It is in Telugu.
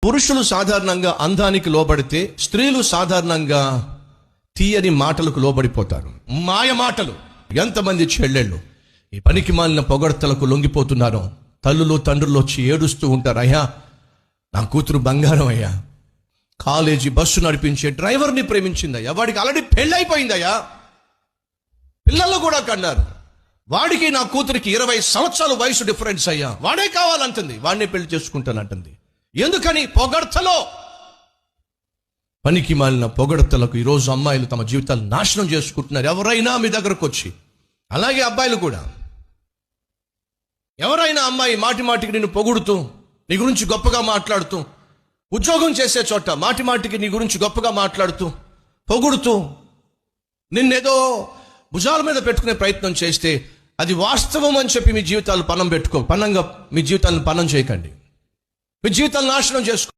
పురుషులు సాధారణంగా అందానికి లోబడితే స్త్రీలు సాధారణంగా తీయని మాటలకు లోబడిపోతారు. మాయ మాటలు. ఎంతమంది చెల్లెళ్ళు ఈ పనికి మాలిన పొగడ్తలకు లొంగిపోతున్నారో. తల్లులు తండ్రులు వచ్చి ఏడుస్తూ ఉంటారు, అయ్యా నా కూతురు బంగారం అయ్యా, కాలేజీ బస్సు నడిపించే డ్రైవర్ని ప్రేమించిందయ్యా, వాడికి ఆల్రెడీ పెళ్ళైపోయిందయ్యా, పిల్లలు కూడా కన్నారు, వాడికి నా కూతురికి 20 సంవత్సరాల వయసు డిఫరెన్స్ అయ్యా, వాడే కావాలంటుంది, వాడినే పెళ్లి చేసుకుంటానంటుంది. ఎందుకని? పొగడ్తలో. పనికి మాలిన పొగడ్తలకు ఈరోజు అమ్మాయిలు తమ జీవితాలు నాశనం చేసుకుంటున్నారు. ఎవరైనా మీ దగ్గరకు వచ్చి, అలాగే అబ్బాయిలు కూడా, ఎవరైనా అమ్మాయి మాటి మాటికి నిన్ను పొగుడుతూ నీ గురించి గొప్పగా మాట్లాడుతూ, ఉద్యోగం చేసే చోట మాటి మాటికి నీ గురించి గొప్పగా మాట్లాడుతూ పొగుడుతూ నిన్నేదో భుజాల మీద పెట్టుకునే ప్రయత్నం చేస్తే అది వాస్తవం అని చెప్పి మీ జీవితాలు పన్నం చేయకండి. మీ జీవితాలను నాశనం చేసుకో.